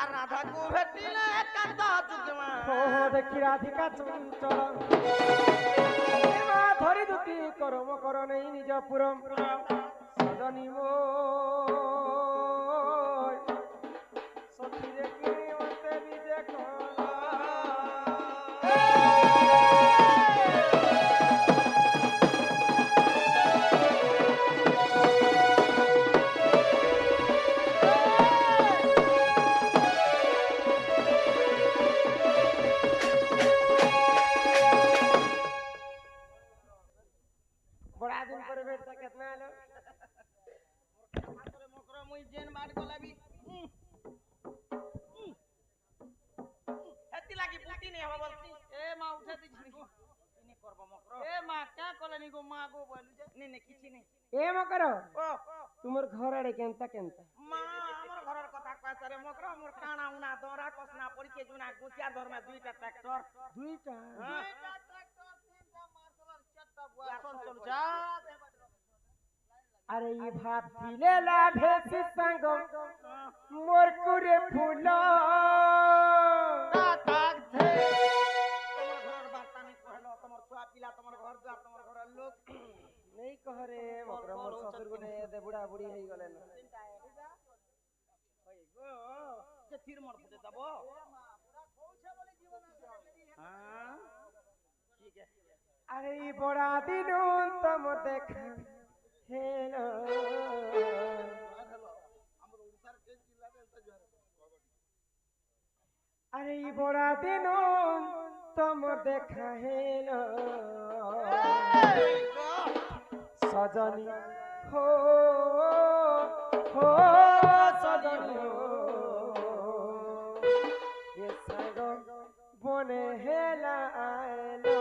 আর রাধা কো ভেটিলে কান্দ যুগমা हो देखी राधिका चंचल धरी दुती करम कर नहीं निज पुरम सजनी मो सखी रे किणी मते विजय बड़ा दिन पर बैठता कितना आलो তোরে মকর মুই জেন মার গলাবি হেতি লাগি পুতি নি হবা বলছি এ মা উঠে দিছি ইনি করব মকর এ মা क्या কলেনি গো মা গো বলু যে নি নি কিছু নি ए मकर ও तुमर घर आड़े केनता केनता মা আমার ঘরের কথা কইছে রে মকর মোর কানা উনা দরা কসনা পরিকে জুনা গুচিয়া ধরমে দুইটা ট্রাক্টর दुईटा হ্যাঁ ট্রাক্টর তিনটা মার্শাল চারটা বুয়া চল যা अरे ये भात दिले लाभे से संग मोर कुरे फूल তাক ধে তোমার ঘরের বার্তা নি কহলো তোমার ছুয়া পিলা তোমার ঘর দুয়ার তোমার ঘরের লোক नहीं कह रे मकर मोर ससुर गुने दे बुढ़ा बुढ़ी हेई गले न হই গো যে তীর মোর ফুটে যাব হ্যাঁ ঠিক আছে अरे ये बड़ा दिन तुम देखा हेलो अरे ये बड़ा दिन तुम देखा हेलो सजनी हो सजनी हो ये संग बने हेला आयलो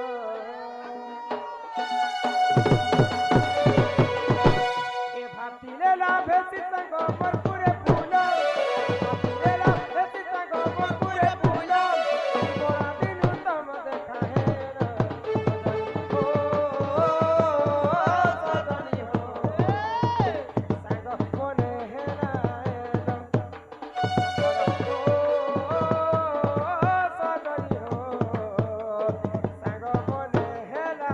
ये भातीले लाभे संग मोर पूरे फूल भातीले लाभे संग मोर पूरे फूल बड़ा दिन तुम देखा हेला सजनी हो संग बने हेला आयलो सजनी हो संग बने हेला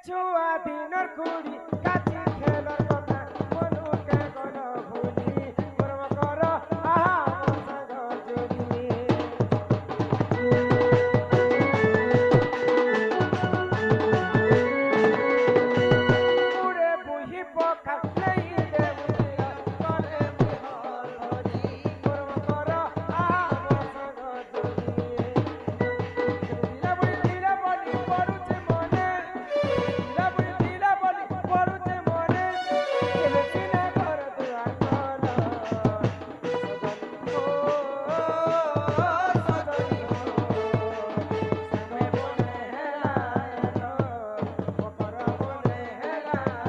छुआ दिनर कुड़ी काची खेलर कथा मनु के गल भूली कर्म कर आहा संग जोड़ी पूरे बुही पखा नहीं दे मुतिया करे बिहार धरी कर्म कर आहा संग जोड़ी दिला बली परुचे मने दिला बली परुचे मने केले सिना कर दुआ कल सजनी हो सजनी हो समय बने हेलायलो मकर बने हेलायलो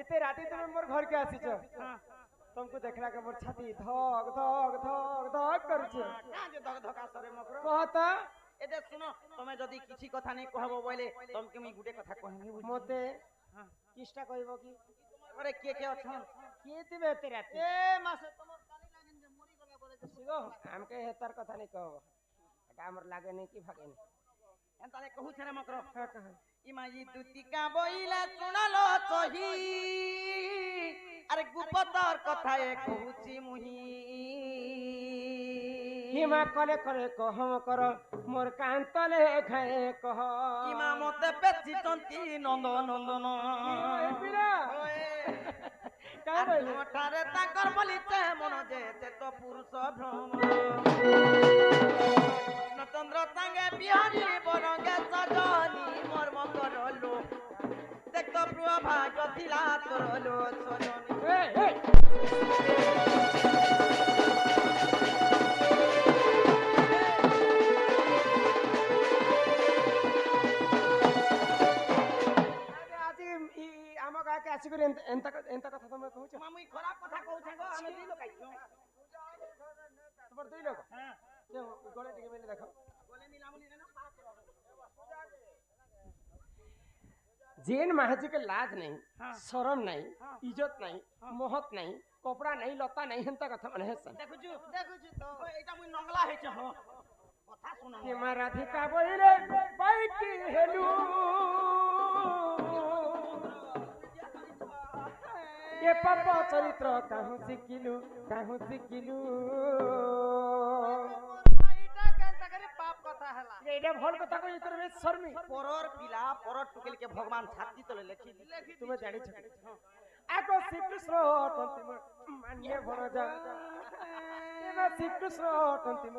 इते राती तुम मोर घर के आसी तुमको देखला के मोर छाती धक धक धक धक करूचे কাঁ যে ধক ধকা সরে মকর कहता এদে শুনো তুমি যদি কিছু কথা নেই কহব বইলে তুমি মুই গুটে কথা কহিমি বুঝি मते হ্যাঁ किसटा कहबो की अरे के अछन किए थिबे तेरा ए मासे तमर कानी लागन जे मरी गला बोले जे सिगो हमके हेतर कथा नहीं कहब एटा हमर लागे नहीं कि भागे नहीं एंता ले कहू छरे मकरो हां कह इमाजी दुतिका बइला सुनलो सही अरे गुपतर कथा ए कहूची मुही हिमा कले करे कहम कर मोर कांतले खाए कह इमा मते बेची तंती नंद नंदन ए पिला का बोल मोठारे ताकर बलिते मन जे ते तो पुरुष भ्रम नचंद्र संगे बिहारी बरंगे सजनी मर्म करलो देख तो प्रिय भाग्य थिला तोरलो सजनी ए ए के आसी कर एंता कथा तुम कहू छ मामुई खराब कथा कहू छ गो हम दी लोग आइछो तोर दुई लोग हां के गोले टिके मेले देखो बोले मिलामुली ना पास जेन महाजी के लाज नहीं हाँ। शरम नहीं हाँ। इज्जत नहीं हाँ। मोहत नहीं कपड़ा नहीं लता नहीं हेंता कथा माने हसन देखु छु देखु छु तो ओ एटा मुई नंगला हे छ हो कथा सुन के राधिका बोले बाई की हेलू ये पाप चरित्र काहू सिकिलु मोर माईटा केनता करे पाप कथा हला एटा भल कथा को इतर में शर्मी परर पिला परर टुकेल के भगवान छाती तले लेखि तुम्हें जानी छ आको श्रीकृष्ण तंतिम मान्य भर जा एमा श्रीकृष्ण तंतिम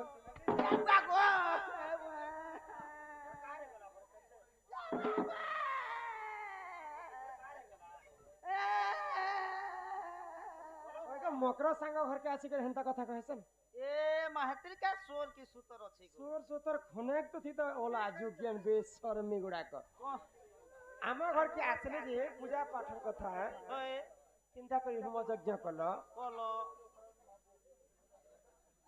मकर सांग घर के आसी कर हेंता कथा कहसन ए महतिर का सोर की सूतर अछि गो सोर सोतर खनेक तो थी तो ओला जुगियन बेशर्मी गुडा क आम घर के आसले जे पूजा पाठ कथा ओए चिंता करी होम यज्ञ कल बोलो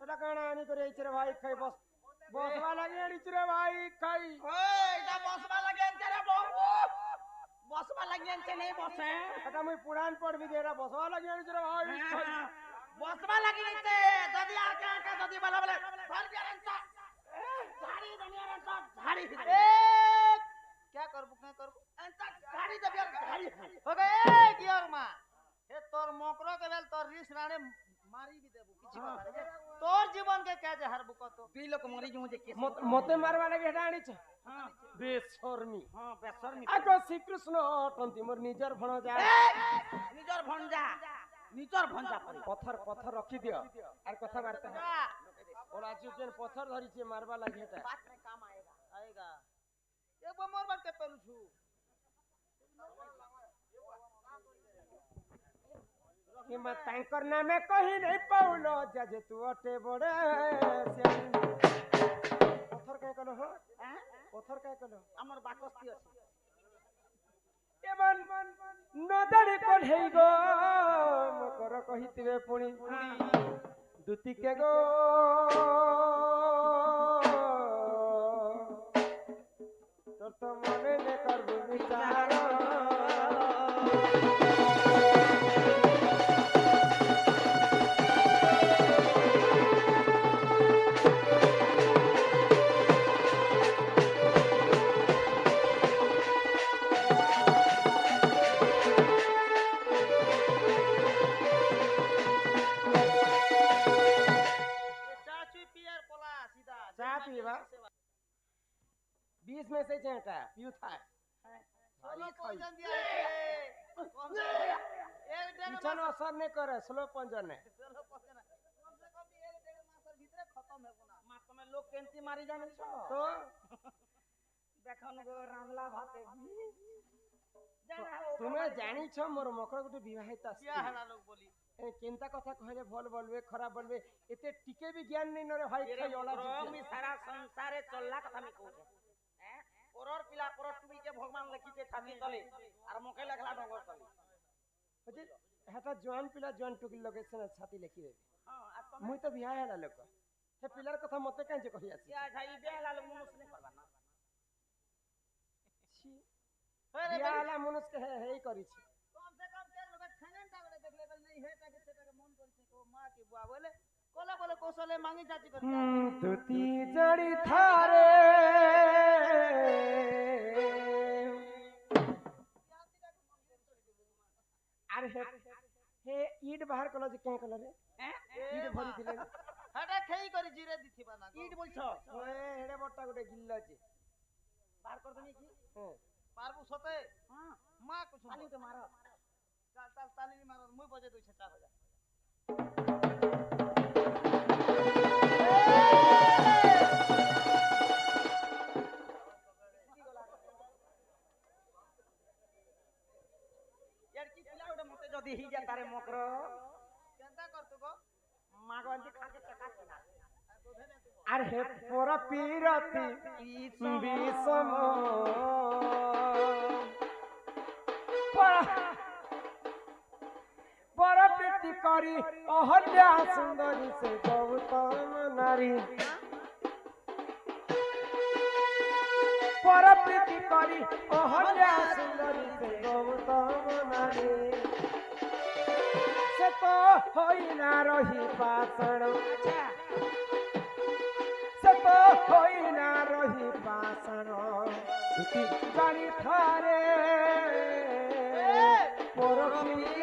तोला काना आनी करे इचरे भाई खाई बसवा लागे इचरे भाई खाई ओ एटा बसवा लगे तेरे बाबू बसवा लगे ते नहीं बसे एटा मुई पुराण पढ़ भी देरा बसवा लागे इचरे भाई खाई बसवा लगे ते जदी आर का जदी बोला बोले भर गेरंता झाड़ी दुनिया झाड़ी ए क्या करबु क्या करबु अंता झाड़ी दे झाड़ी हो गए गियर मा हे तोर मोकरो के बेल तोर रिस राणे मारी भी देबु किछि बता रे तोर जीवन के क्या जे हरबु कतो दुई लोग मरी जू जे केस मते मारवा लागे हेटा आनी छ हां बेशर्मी हां बेशर्मी आको श्रीकृष्ण तंती मोर निजर भण जा निजर भंजा परे पत्थर रखी दियो आर कथा वार्ता है ओला जुगेन पत्थर धरी छे मारवा लागे हेटा बात में काम आएगा आएगा एक बार मोर बात के पेलु छु कि मैं टैंकर नामे कहीं नहीं पाउलो जजे तू अटे बड़े श्याम पत्थर काय कलो हो हैं पत्थर काय कलो हमर बाकस्ती अछि एमन न जाने कोन हेई गो मकर कहितबे पुणी दुती के गो तोर तो मने ने करबु विचार पीवा 20 में से चेटा पीऊ था सोलो पंजन दिया कम से एक डेढ़ किचन असर नहीं करे स्लो पंजन है सोलो पंजन कम से कम एक डेढ़ मास भीतर खत्म है गुना मास में लोग केंती मारी जाने छ तो देखन गो रामला भाते तुम्हें जानी छ मोर मकर गुटे विवाहित क्या अस्ति हला लोग बोली ए केनता कथा कहले भल बोलबे खराब बोलबे एते टिके भी ज्ञान नहीं नरे भाई तेरे खाई ओला मी सारा संसारे चलला कथा में कहू हैं परर पिला परर टुबी के भगवान लिखिते छाती तले और मके लगला डंगर तले जी हेटा जवान पिला जवान टुकी लोकेशन छाती लिखि दे हां आ तुम मुई तो बियाह हैला लोक हे पिलार कथा मते काहे जे कहि आसी क्या झाई बेला लोग मनुष्य नहीं करबा ना छी अरे बियाह हैला मनुष्य के हे ही करी छी कम से कम तेल लोग बोले बोले कौशले मांगी चाची कर तुती जड़ी थारे अरे हे ईट बाहर कल जे के कलर रे ईट भरी थिले हटा खेई करी जीरे दिथिबा ना ইট বলছ ओए हेडे बट्टा गुटे गिल्ला छे বার কর তুমি কি पारबू सते হ্যাঁ मां कुछ খালি তো মারো चल चल ताली मार मुई बजे दुई 4000 यार কি ছিলা ওটা মতে যদি হি যা তারে মকর केनता करतु गो মাগন্তি খাকে চকাছি না अरे हे पोरा पीरती विषम पर प्रीति करी अहल्या सुंदरी से गौतम नारी पर प्रीति करी अहल्या सुंदरी से गौतम नारी से तो होई ना रही पाषण से तो होई ना रही पाषण जानी थारे पर प्रीति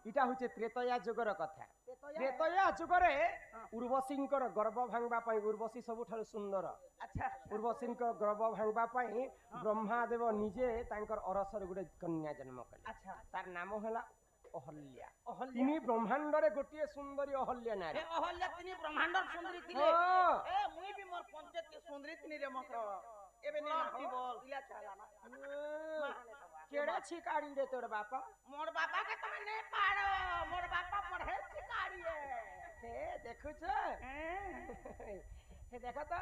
इटा होचे त्रेतया जुगर कथा त्रेतया जुगरे उर्वशींकर गर्भ भांगबा पई उर्वशी सबुठारु सुंदर আচ্ছা उर्वशींकर गर्भ भांगबा पई ब्रह्मादेव निजे तांकर अरसर गुटे कन्या जन्म कले আচ্ছা तार नाम होला अहल्या तिनी ब्रह्मांडरे गोटिए सुंदरी अहल्या नारी এ অহল্যা তিনি ব্রহ্মাণ্ডর সুন্দরী ଥିଲେ हाँ। এ মুই বি মোর পঞ্চায়েত কে সুন্দরী তিনি রে মকর এবে নে না কি বল? ইলা চালা না केड़ा छिकाड़ी रे तोर बापा मोर बापा के તમે ને પાડો મોર બાપા પઢે શીખાડીએ हे देखु छ हे देखा तो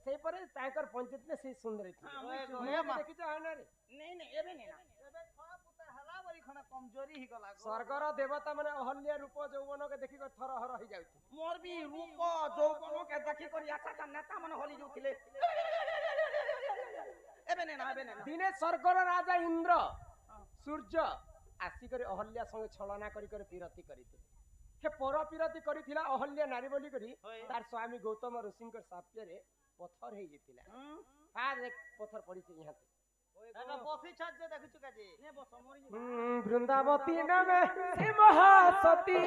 सेई परे तांकर पंचायत में से सुंदरी थी हाँ, ओए मुझे गोया मा देखि छ है ना रे नहीं नहीं एबे ने ना एबे थोड़ा पुता हला बरी खना कमजोरी ही गला गो स्वर्गर देवता माने अहल्या रूप यौवन के देखि थरहर हो जाउथि मोर भी रूप যৌবন के देखि करी अच्छा अच्छा नेता मन होली जोथिले एबे ने ना दिने स्वर्गर राजा इंद्र सूर्य आसिकर अहल्या संगे छलना करी कर पीरति करिथिले हे पर पीरति करिथिला अहल्या नारी बोली करी होय। तार स्वामी गौतम ऋषिंकर साप्य रे पत्थर हे जितिला आज एक पत्थर पड़ी छे यहाँ एटा बसी छत जे देखछु काजी ने बस मोर वृंदावती नामे से महासती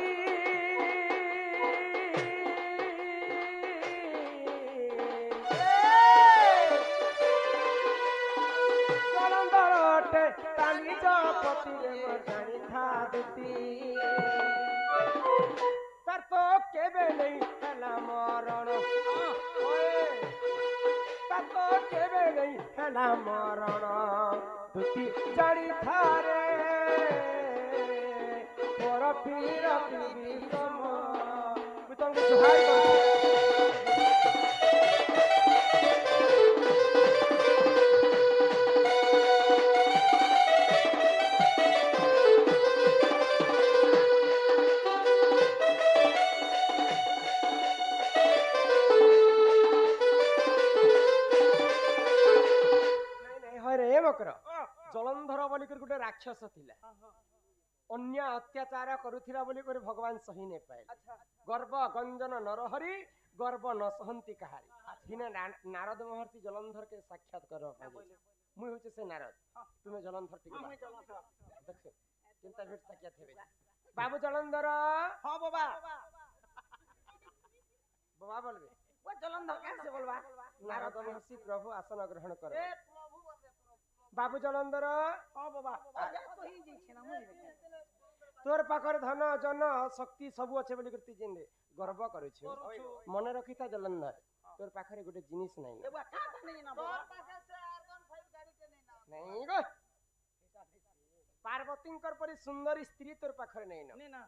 जलंधरटे तानी जपति रे मजानी था देती तार तो केबे नहीं हला मरण तार तो केबे नहीं हला मरण तुती जड़ी थारे पर पीर विषम मैं तुमको सुहाई जलंधर बोलिकर गोटे राक्षस थिला अन्य अत्याचार करुथिला बोली कर भगवान सही ने पाए गर्व गंजन नरहरि गर्व न सहंती कहारी दिने नारद महर्षि जलंधर के साक्षात कर मुई होचे से नारद तुम्हें जलंधर ठीक देखो चिंता भेट साक्षात हेबे बाबू जलंधर हां बाबा बाबा बोलबे वो जलंधर कैसे बोलबा नारद महर्षि प्रभु आसन ग्रहण कर ए प्रभु बसे बाबू जलंधर हां बाबा अरे तो ही जी छे ना मुई तोर पाखर धन जन शक्ति सब अच्छे बोली करती जिंदे गर्व करू मन रखी था जलंधर तोर पाखरे गोटे जिनिस नहीं ए बा का नहीं ना तोर बाबा पासे से R15 गाड़ी के नहीं ना नहीं गो पार्वती परी सुंदरी स्त्री तोर पाखरे नहीं ना नहीं ना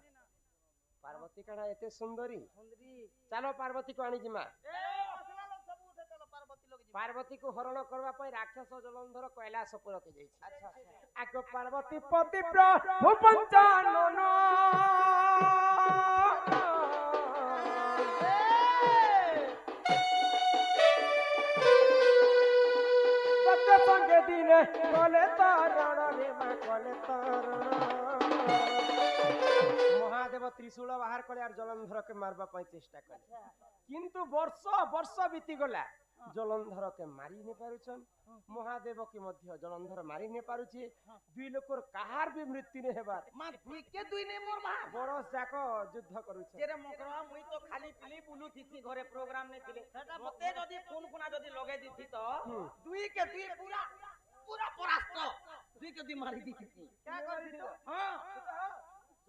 पार्वती कड़ा एते सुंदरी सुंदरी चलो पार्वती को आनी जिमा ए असला लोग सब उठे चलो पार्वती लोग पार्वती को हरण करबा पई राक्षस जलंधर कैलाश पुर के जाई अच्छा अच्छा आग पार्वती पति प्रभु पंचानन सत्य संगे दिने कले तारण रे मा कले तारण महादेव त्रिशूल बाहर कले और जलंधर के मारबा पई चेष्टा कले किंतु वर्ष वर्ष बीती गला जलंधर के मारी ने पारुछन महादेव के मध्य जलंधर मारी ने पारुछि दुई लोकर कहार भी मृत्यु ने हेबार मां दुई के दुई ने मोर बा बरस जाक युद्ध करुछ तेरे मकरा मुई तो खाली खाली बुलु थी घरे प्रोग्राम ने थिले मते जदी फोन कुना जदी लगे दिथि तो दुई के दुई पूरा पूरा परास्त दुई के दुई मारी दिथि क्या कर दियो हां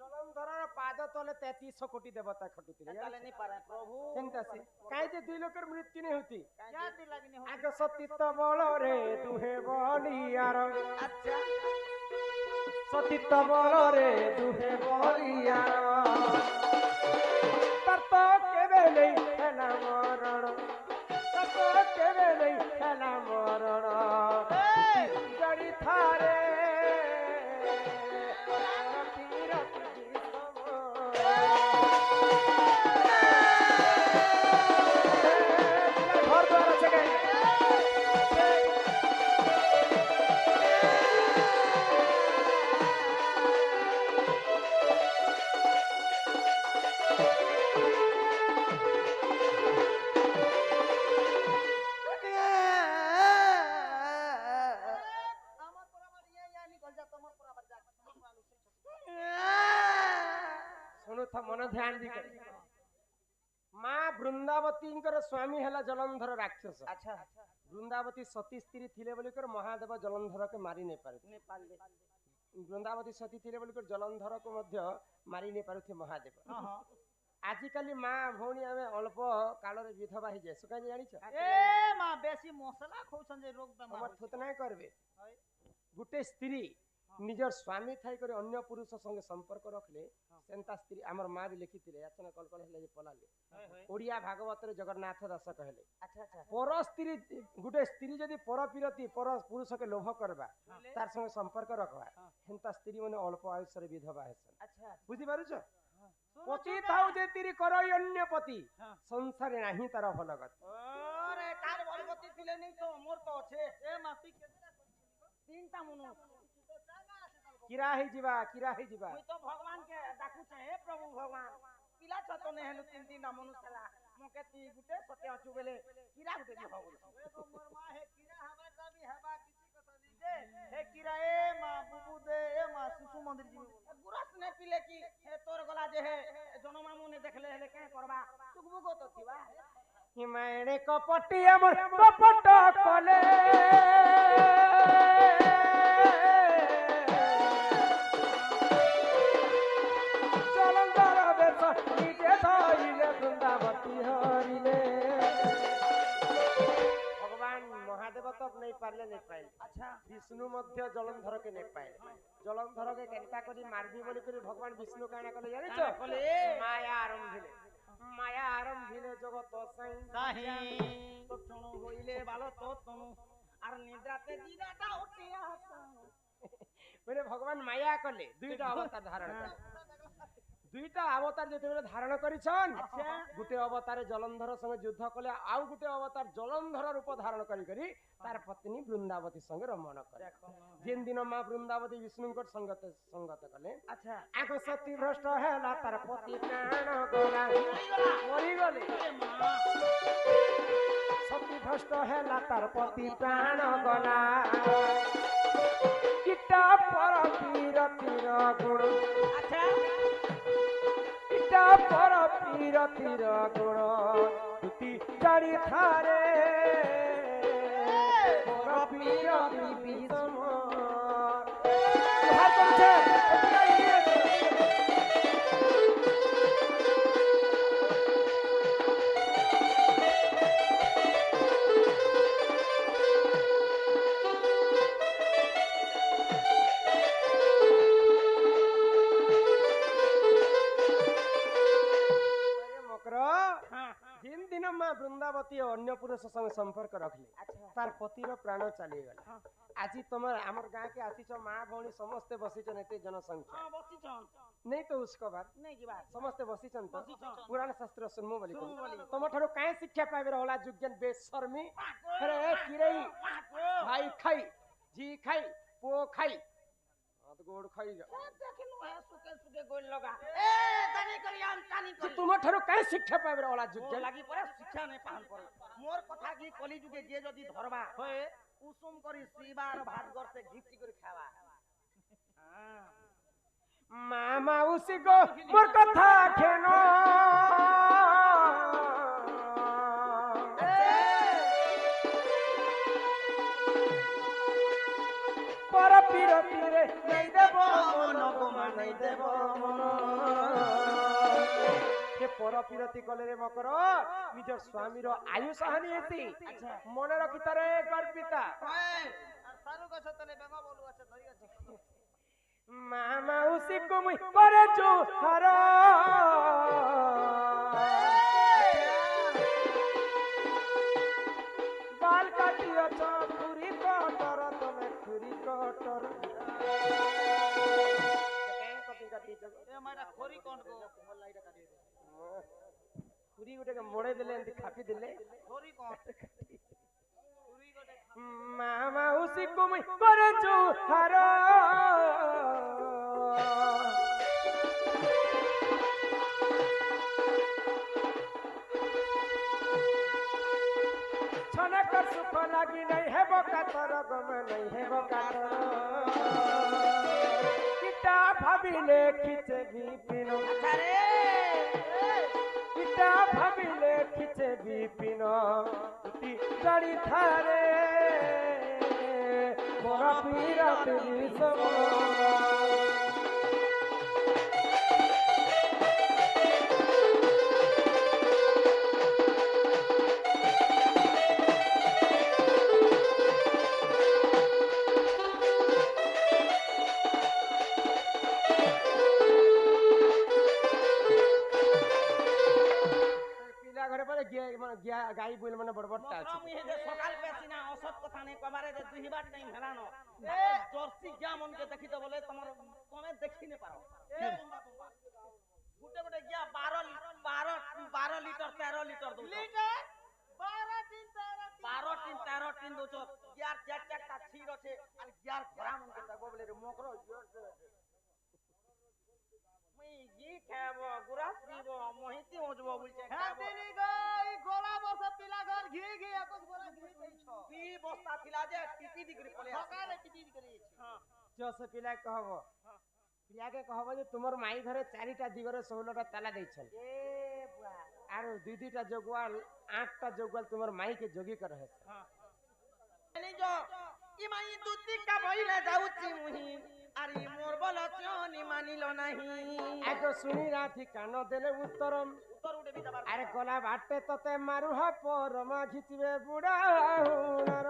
जलंधर पाद तले 33 कोटी देवता खटुतिले चले नहीं पारे प्रभु केनता से काई जे दुई लोकर मृत्यु ने होती क्या दिला भी नहीं आग सतीत बल रे दुहे बलियार अच्छा सतीत बल रे दुहे बलियार तत केबे नहीं हेला मरण तत केबे नहीं हेला मरण जड़ी थारे मन ध्यान दी कर मां वृंदावती स्वामी हला जलंधर राक्षस अच्छा वृंदावती सती स्त्री थिले बोली कर महादेव जलंधर के मारी नहीं पारे नेपाल ले वृंदावती सती थिले बोली कर जलंधर को मध्य मारी नहीं पारुथे महादेव हां हां आजिकाली मां भौणी आमे अल्प काल रे विधवा ही जे सुका जानि छ ए मां बेसी मसला खौछन जे रोग बेमार हमर थोत नाही करबे गुटे स्त्री निजर स्वामी थाई करे अन्य पुरुष संगे संपर्क रखले सेंता स्त्री हमर मां भी लिखितिले याचना कलकल हेले जे पलाले ओडिया भागवत रे जगन्नाथ दास कहले अच्छा अच्छा पर स्त्री गुटे स्त्री जदी पर पिरती पर पुरुष के लोभ करबा तार संगे संपर्क रखबा हेंता स्त्री माने अल्प आयुष रे विधवा हेसन अच्छा बुझी पारु छ पति थाउ जे तिरी करई अन्य पति संसार नाही तार भल गत अरे कार भलगति थिले नहीं तो मोर तो छे ए मां पी केतना तीनटा मनु किरा ही जीवा मुई तो भगवान के डाकू छे हे प्रभु भगवान पिला छ तो ने हेलु तीन तीनटा मनु सला मोके ती गुटे सते अचु बेले किरा गुटे दी हो ए तो मोर मां हे किरा हवा तभी हवा किछि कथा दी दे हे किरा ए मां बुबू दे ए मां सुसु मंदिर जी गुरस ने पिले की हे तोर गला जे हे जनो मामू ने देखले हेले के करबा सुगबु गो तो थिबा हिमायणे कपटी हमर कपट कले जलंधर बेस नीचे धइले वृंदावती हरिले भगवान महादेव तक नहीं पारले नहीं पाइल अच्छा विष्णु मध्य जलंधर के नहीं पाइल जलंधर के केनता करी मारबी बोली करी भगवान विष्णु काना कले जानि छ कले माया आरंभिले जगत साही तो चणो होइले बालो तो तनु आर निद्राते दिनाटा उठिया मैंने भगवान माया कले दुईटा अवतार धारण कले दुईटा अवतार जेतेबेले धारण करिछन अच्छा गुटे अवतार जलंधर संगे युद्ध कले आउ गुटे अवतार जलंधर रूप धारण करी तार पत्नी वृंदावती संगे रमण करे जेन दिन मां वृंदावती विष्णुकर संगत कले अच्छा आको सती भ्रष्ट हैला तार पति प्राण गला मरि गले सती भ्रष्ट हैला तार पति प्राण गला किटा पर पीरतिर गुण अच्छा किटा पर पीरतिर गुण तुति जानी थारे पर पीरति विषम हाथ करछे বৃন্দাবতী অন্য পুরুষ সঙ্গে সম্পর্ক রাখলে তার পতির প্রাণ চালিগলা আজি তোমার আমার গাঁকে আসিছ মা ভৌणी समस्ते बसिछन एते जनसंख्या हां बसिछन नहीं तो उसको बात नहीं की बात समस्ते बसिछन तो बसिछन। पुराण शास्त्र सुनमु बोली सुनमु बोली। तुम ठारो काहे शिक्षा पाबे रहला जुज्ञन बेशर्मी अरे किरै भाई खाई जी खाई पो खाई हाथ गोड़ खाई जा देखिनु है सुके सुके गोल लगा ए तनी करियान तनी तो करी तुम ठारो काहे शिक्षा पाबे रहला मोर जुज्ञन लागि परे शिक्षा नहीं पान पर मोर कथा की कली जुगे जे जदी धरबा होए कुसुम करी सीबार भात घर से घिची करी खावा हां मामा उसी को मोर कथा खेनो पर पीर पीरे नहीं देबो मन गोमा नहीं देबो मन के पर पीरती कले रे मकर निजर स्वामी रो आयुष हानि हेसी मन रखी तारे गर्पिता ओए আর সারু গছ তলে বেঙ্গ বলু আছে ধরি আছে मामा उसी को मुई करे जो हरा बाल काटियो तो खुरी कटर तमे खुरी कटर कें कटिंग काटी जग এ মাইরা খরি কোন গো মোর লাইটা কাটি দে खुरी गुटे के मोड़े दिले एंती खापी दिले খরি কোন খরি গটে मामा उसी को मुई करे जो हरा छनक सुख लागी नहीं है बकातर गम नहीं है बकातर किता भाबिले खिचे भी पिनो अरे किता भाबिले खिचे भी पिनो उठी जड़ी थारे मोरा पीरा तेरी समा गाई बोल মানে বড়বড়টা আছে মকরম ইহে যে সকাল পেছিনা অসৎ কথা নেই কবারে যে দুইবার টাইম হেলানো এ জর্সি গিয়া মনকে দেখিতে বলে তোমার তুমি দেখি নে পারো এ গুটে গুটে গিয়া 12 লিটার 13 লিটার দউ লিটার 12 3 12 টিন 13 টিন দউছ গিয়ার চার চারটা ছির আছে আর গিয়ার ভরা মনকে দেখবো বলে রে মকর মুই জি খাবো গুরাস দিব মহিতি হজবো বলছে হ্যাঁ খাবো দিনি গো এই গোলা বস পিলা ঘর ঘি ঘি একস গোলা ঘি দেইছ কি বস্তা ছিলা যে টিপি দি করে পলে আসে সকালে টিপি করিছি হ্যাঁ জস পিলা कहब पिला के कहब जे तुमर माई घरे चारिटा दिगरे 16टा ताला दैछन ए बुआ आरो दुई दुईटा जोगवाल 8टा जोगवाल तुमर माई के जोगी कर है हां एनी जो ई माई दुती का भइले जाउची मुही अरे मोर बलचनी मानिलो नाही आगो सुनी राथी कान देले उत्तरम उत्तर उडे भी दबार अरे गला बाटे तते मारू हा परम घिचबे बुढ़ा हुनर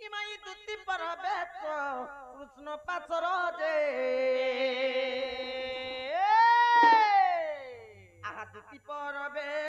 ई माई दुती पर बेच कृष्ण पाछर जे